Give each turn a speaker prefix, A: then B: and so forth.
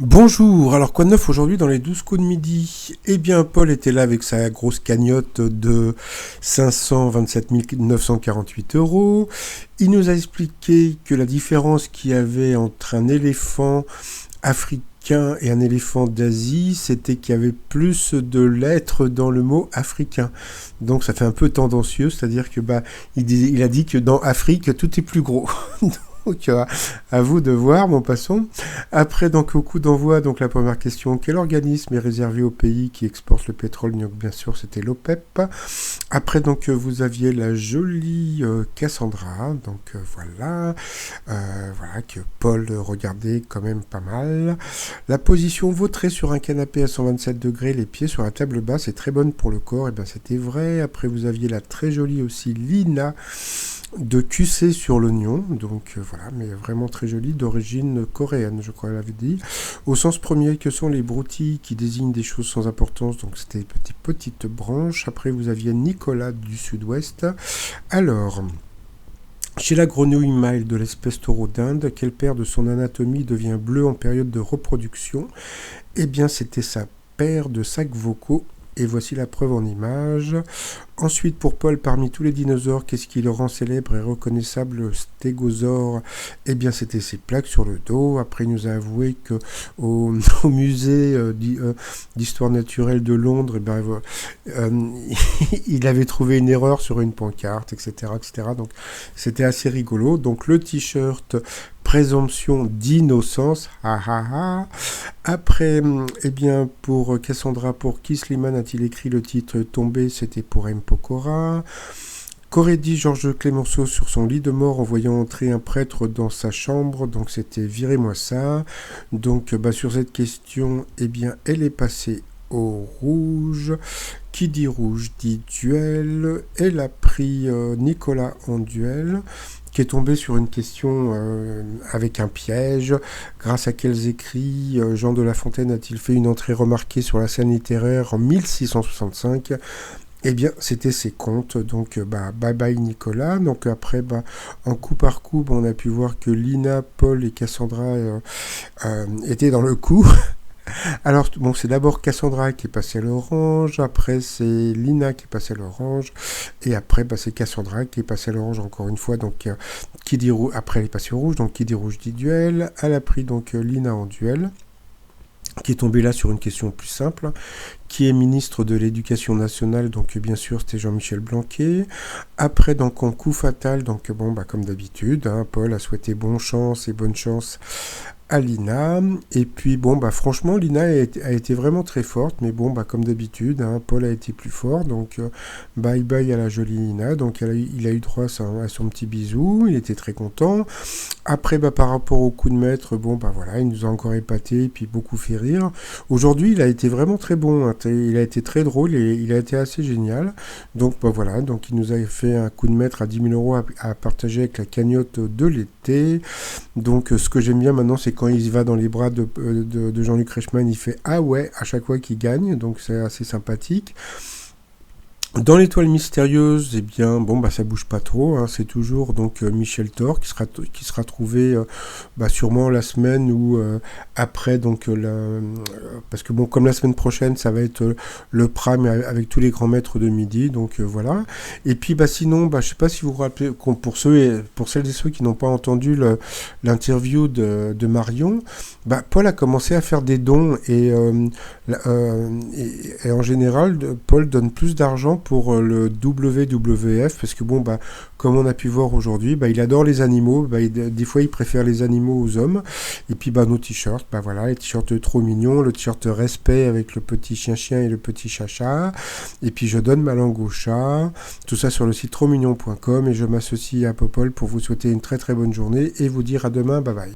A: Bonjour, alors quoi de neuf aujourd'hui dans les 12 coups de midi? Eh bien, Paul était là avec sa grosse cagnotte de 527 948 euros. Il nous a expliqué que la différence qu'il y avait entre un éléphant africain et un éléphant d'Asie, c'était qu'il y avait plus de lettres dans le mot africain. Donc ça fait un peu tendancieux, c'est-à-dire que il a dit que dans Afrique, tout est plus gros. Donc, à vous de voir, mon passant. Après, donc, au coup d'envoi, donc la première question, quel organisme est réservé aux pays qui exportent le pétrole? Donc, bien sûr, c'était l'OPEP. Après, donc, vous aviez la jolie Cassandra. Donc, voilà, que Paul regardait quand même pas mal. La position vautrée sur un canapé à 127 degrés, les pieds sur la table basse, est très bonne pour le corps. Et bien, c'était vrai. Après, vous aviez la très jolie aussi Lina de QC sur l'oignon, donc voilà, mais vraiment très jolie, d'origine coréenne, je crois qu'elle avait dit. Au sens premier, que sont les broutilles qui désignent des choses sans importance, donc c'était des petites branches. Après, vous aviez Nicolas du sud-ouest. Alors, chez la grenouille mâle de l'espèce taureau d'Inde, quelle paire de son anatomie devient bleue en période de reproduction? Eh bien, c'était sa paire de sacs vocaux. Et voici la preuve en image. Ensuite, pour Paul, parmi tous les dinosaures, qu'est-ce qui le rend célèbre et reconnaissable, le stégosaure? Eh bien, c'était ses plaques sur le dos. Après, il nous a avoué qu'au au musée d'histoire naturelle de Londres, il avait trouvé une erreur sur une pancarte, etc., etc. Donc, c'était assez rigolo. Donc, le t-shirt présomption d'innocence, Après, eh bien, pour Cassandra, pour qui Slimane a-t-il écrit le titre Tombé? C'était pour M. Pokora. Qu'aurait dit Georges Clemenceau sur son lit de mort en voyant entrer un prêtre dans sa chambre? Donc c'était virez-moi ça. Donc sur cette question, eh bien, elle est passée au rouge. Qui dit rouge dit duel. Elle a pris Nicolas en duel, qui est tombé sur une question avec un piège. Grâce à quels écrits Jean de La Fontaine a-t-il fait une entrée remarquée sur la scène littéraire en 1665? Eh bien, c'était ses contes, donc bye bye Nicolas. Donc après, en coup par coup, on a pu voir que Lina, Paul et Cassandra étaient dans le coup. Alors, bon, c'est d'abord Cassandra qui est passée à l'orange, après c'est Lina qui est passée à l'orange, et après c'est Cassandra qui est passée à l'orange encore une fois, donc qui dit après elle est passée au rouge, donc qui dit rouge dit duel. Elle a pris donc Lina en duel, qui est tombée là sur une question plus simple. Qui est ministre de l'Éducation nationale? Donc bien sûr c'était Jean-Michel Blanquer. Après, donc en coup fatal, donc comme d'habitude, Paul a souhaité bonne chance à Lina. Et puis franchement Lina a été vraiment très forte, mais comme d'habitude, Paul a été plus fort, donc bye bye à la jolie Lina. Donc il a eu droit à son petit bisou, il était très content. Après par rapport au coup de maître, il nous a encore épaté et puis beaucoup fait rire. Aujourd'hui il a été vraiment très bon, il a été très drôle et il a été assez génial. Donc donc il nous a fait un coup de maître à 10 000 euros à partager avec la cagnotte de l'été. Donc ce que j'aime bien maintenant, c'est quand il va dans les bras de Jean-Luc Reichmann, il fait ah ouais à chaque fois qu'il gagne, donc c'est assez sympathique. Dans l'étoile mystérieuse, eh bien, ça bouge pas trop. C'est toujours donc Michel Thor qui sera trouvé sûrement la semaine ou après donc parce que comme la semaine prochaine ça va être le prime avec tous les grands maîtres de midi, donc voilà. Et puis sinon, je sais pas si vous vous rappelez, pour celles et ceux qui n'ont pas entendu l'interview de Marion, Paul a commencé à faire des dons et en général Paul donne plus d'argent pour le WWF, parce que comme on a pu voir aujourd'hui, il adore les animaux, des fois il préfère les animaux aux hommes. Et puis nos t-shirts, les t-shirts trop mignons, le t-shirt respect avec le petit chien et le petit chacha, et puis je donne ma langue au chat, tout ça sur le site trotsmignon.com, et je m'associe à Popol pour vous souhaiter une très très bonne journée et vous dire à demain, bye bye.